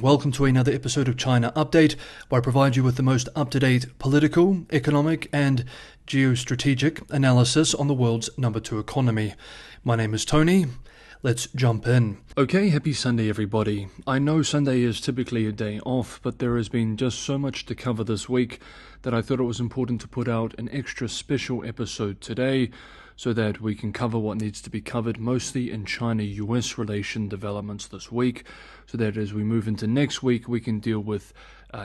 Welcome to another episode of China Update, where I provide you with the most up-to-date political, economic, and geostrategic analysis on the world's number 2 economy. My name is Tony. Let's jump in. Okay, happy Sunday everybody. I know Sunday is typically a day off, but there has been just so much to cover this week that I thought it was important to put out an extra special episode today so that we can cover what needs to be covered, mostly in China-US relation developments this week, so that as we move into next week, we can deal with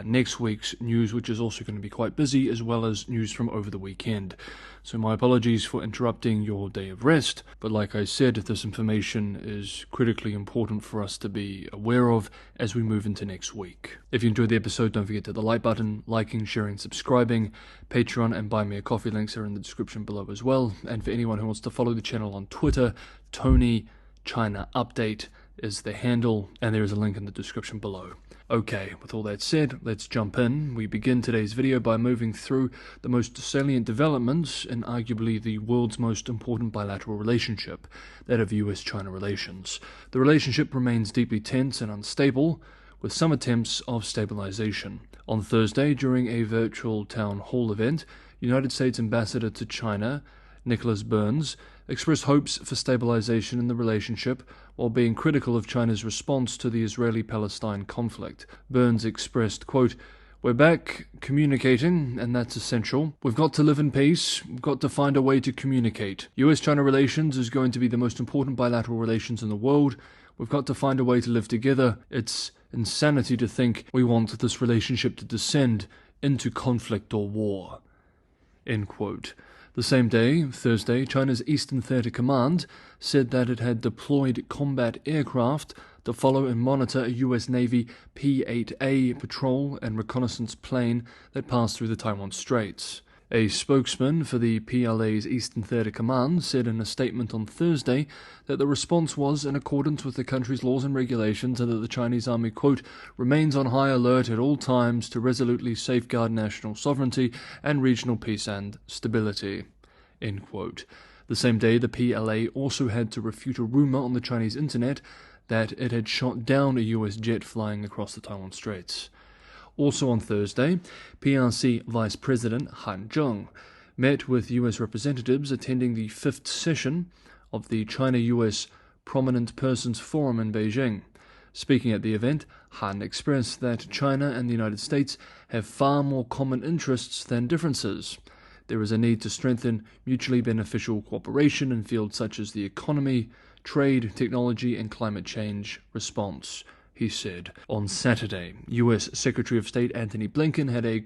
next week's news, which is also going to be quite busy, as well as news from over the weekend. So my apologies for interrupting your day of rest, but like I said, this information is critically important for us to be aware of as we move into next week. If you enjoyed the episode, don't forget to hit the like button, liking, sharing, subscribing. Patreon and Buy Me a Coffee links are in the description below as well. And for anyone who wants to follow the channel on Twitter, Tony China Update is the handle, and there is a link in the description below. Okay, with all that said, let's jump in. We begin today's video by moving through the most salient developments in arguably the world's most important bilateral relationship, that of US-China relations. The relationship remains deeply tense and unstable, with some attempts of stabilization. On Thursday, during a virtual town hall event, United States Ambassador to China, Nicholas Burns, expressed hopes for stabilization in the relationship while being critical of China's response to the Israeli-Palestine conflict. Burns expressed, quote, "We're back communicating, and that's essential. We've got to live in peace. We've got to find a way to communicate. US-China relations is going to be the most important bilateral relations in the world. We've got to find a way to live together. It's insanity to think we want this relationship to descend into conflict or war." End quote. The same day, Thursday, China's Eastern Theater Command said that it had deployed combat aircraft to follow and monitor a U.S. Navy P-8A patrol and reconnaissance plane that passed through the Taiwan Straits. A spokesman for the PLA's Eastern Theater Command said in a statement on Thursday that the response was in accordance with the country's laws and regulations and that the Chinese army, quote, "remains on high alert at all times to resolutely safeguard national sovereignty and regional peace and stability," end quote. The same day, the PLA also had to refute a rumor on the Chinese internet that it had shot down a U.S. jet flying across the Taiwan Straits. Also on Thursday, PRC Vice President Han Zheng met with U.S. representatives attending the 5th session of the China-U.S. Prominent Persons Forum in Beijing. Speaking at the event, Han expressed that China and the United States have far more common interests than differences. There is a need to strengthen mutually beneficial cooperation in fields such as the economy, trade, technology, and climate change response, he said. On Saturday, U.S. Secretary of State Antony Blinken had a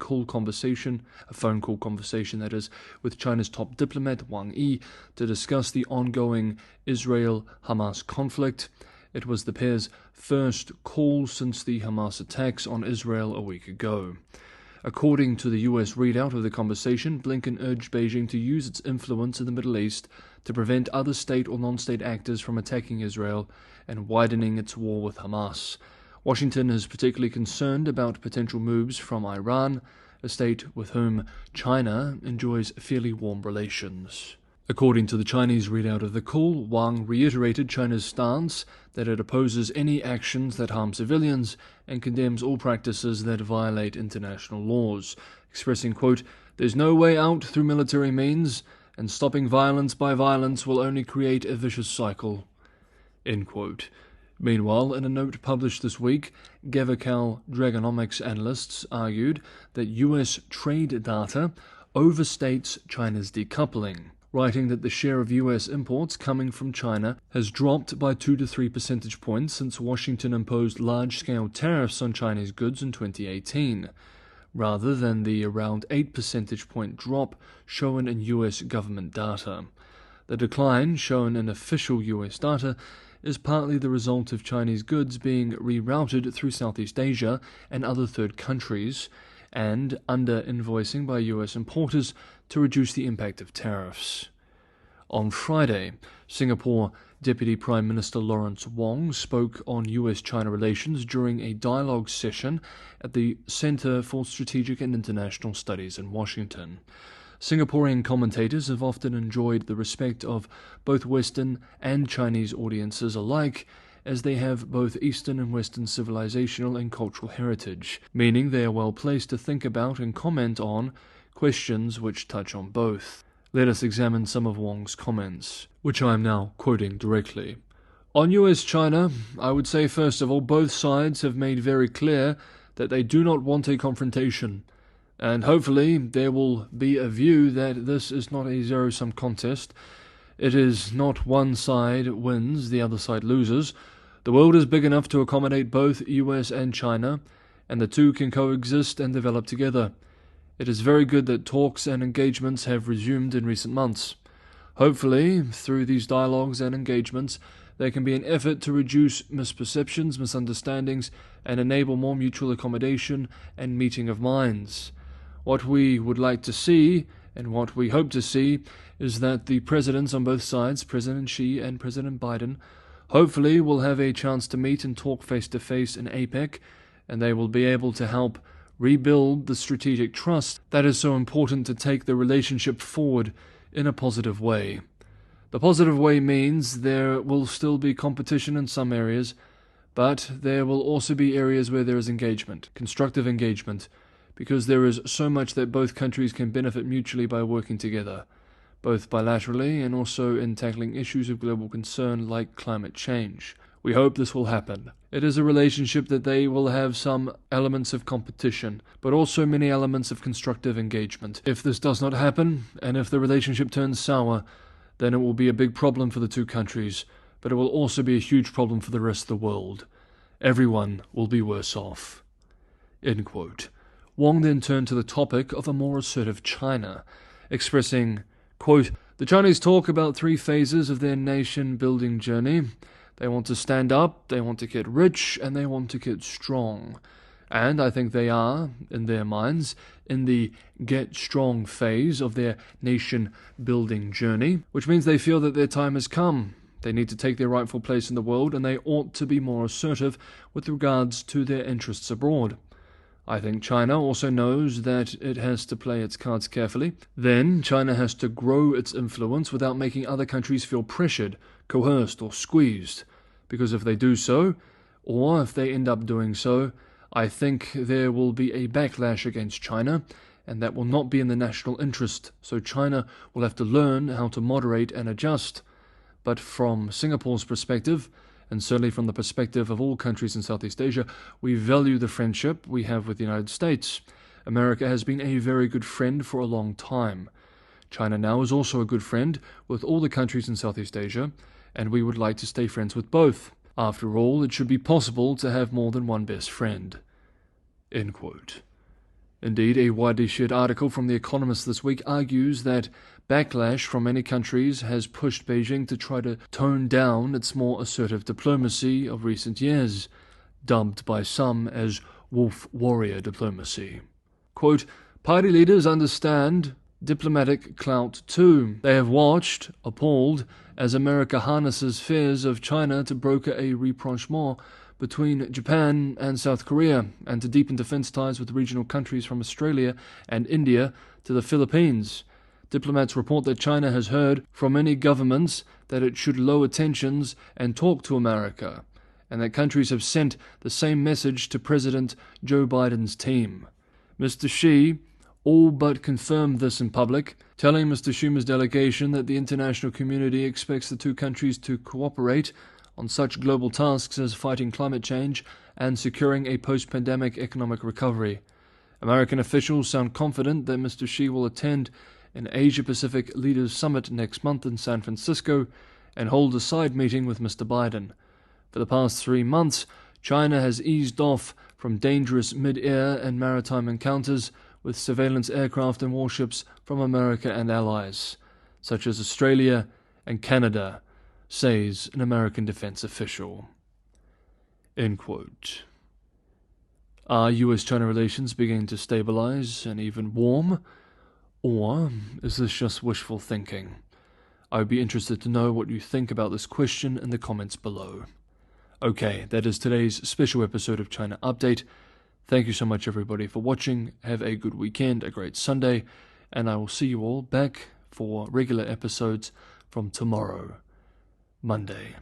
phone call conversation that is, with China's top diplomat Wong to discuss the ongoing Israel-Hamas conflict. It was the pair's first call since the Hamas attacks on Israel a week ago. According to the U.S. readout of the conversation, Blinken urged Beijing to use its influence in the Middle East to prevent other state or non-state actors from attacking Israel and widening its war with Hamas. Washington is particularly concerned about potential moves from Iran, a state with whom China enjoys fairly warm relations. According to the Chinese readout of the call, Wang reiterated China's stance that it opposes any actions that harm civilians and condemns all practices that violate international laws, expressing, quote, "There's no way out through military means, and stopping violence by violence will only create a vicious cycle," end quote. Meanwhile, in a note published this week, Gavacal Dragonomics analysts argued that U.S. trade data overstates China's decoupling, writing that the share of U.S. imports coming from China has dropped by 2 to 3 percentage points since Washington imposed large-scale tariffs on Chinese goods in 2018, rather than the around 8 percentage point drop shown in U.S. government data. The decline shown in official U.S. data is partly the result of Chinese goods being rerouted through Southeast Asia and other third countries, and under-invoicing by U.S. importers to reduce the impact of tariffs. On Friday, Singapore Deputy Prime Minister Lawrence Wong spoke on U.S.-China relations during a dialogue session at the Center for Strategic and International Studies in Washington. Singaporean commentators have often enjoyed the respect of both Western and Chinese audiences alike, as they have both Eastern and Western civilizational and cultural heritage, meaning they are well placed to think about and comment on questions which touch on both. Let us examine some of Wong's comments, which I am now quoting directly. On US-China, I would say first of all, both sides have made very clear that they do not want a confrontation, and hopefully there will be a view that this is not a zero-sum contest. It is not one side wins, the other side loses. The world is big enough to accommodate both US and China, and the two can coexist and develop together. It is very good that talks and engagements have resumed in recent months. Hopefully, through these dialogues and engagements, there can be an effort to reduce misperceptions, misunderstandings, and enable more mutual accommodation and meeting of minds. What we would like to see, and what we hope to see, is that the presidents on both sides, President Xi and President Biden, hopefully will have a chance to meet and talk face-to-face in APEC, and they will be able to help rebuild the strategic trust that is so important to take the relationship forward in a positive way. The positive way means there will still be competition in some areas, but there will also be areas where there is engagement, constructive engagement, because there is so much that both countries can benefit mutually by working together, both bilaterally and also in tackling issues of global concern like climate change. We hope this will happen. It is a relationship that they will have some elements of competition, but also many elements of constructive engagement. If this does not happen, and if the relationship turns sour, then it will be a big problem for the two countries, but it will also be a huge problem for the rest of the world. Everyone will be worse off." End quote. Wong then turned to the topic of a more assertive China, expressing, quote, "The Chinese talk about 3 phases of their nation-building journey. They want to stand up, they want to get rich, and they want to get strong. And I think they are, in their minds, in the get strong phase of their nation-building journey, which means they feel that their time has come. They need to take their rightful place in the world, and they ought to be more assertive with regards to their interests abroad. I think China also knows that it has to play its cards carefully. Then China has to grow its influence without making other countries feel pressured, coerced, or squeezed. Because if they do so, or if they end up doing so, I think there will be a backlash against China, and that will not be in the national interest, so China will have to learn how to moderate and adjust. But from Singapore's perspective, and certainly from the perspective of all countries in Southeast Asia, we value the friendship we have with the United States. America has been a very good friend for a long time. China now is also a good friend with all the countries in Southeast Asia, and we would like to stay friends with both. After all, it should be possible to have more than one best friend." End quote. Indeed, a widely shared article from The Economist this week argues that backlash from many countries has pushed Beijing to try to tone down its more assertive diplomacy of recent years, dubbed by some as wolf warrior diplomacy. Quote, "Party leaders understand diplomatic clout too. They have watched, appalled, as America harnesses fears of China to broker a rapprochement between Japan and South Korea, and to deepen defense ties with regional countries from Australia and India to the Philippines. Diplomats report that China has heard from many governments that it should lower tensions and talk to America, and that countries have sent the same message to President Joe Biden's team. Mr. Xi all but confirmed this in public, telling Mr. Schumer's delegation that the international community expects the two countries to cooperate on such global tasks as fighting climate change and securing a post-pandemic economic recovery. American officials sound confident that Mr. Xi will attend an Asia-Pacific Leaders Summit next month in San Francisco and hold a side meeting with Mr. Biden. For the past 3 months, China has eased off from dangerous mid-air and maritime encounters with surveillance aircraft and warships from America and allies, such as Australia and Canada, says an American defense official." End quote. Are US-China relations beginning to stabilize and even warm? Or is this just wishful thinking? I would be interested to know what you think about this question in the comments below. Okay, that is today's special episode of China Update. Thank you so much, everybody, for watching. Have a good weekend, a great Sunday, and I will see you all back for regular episodes from tomorrow, Monday.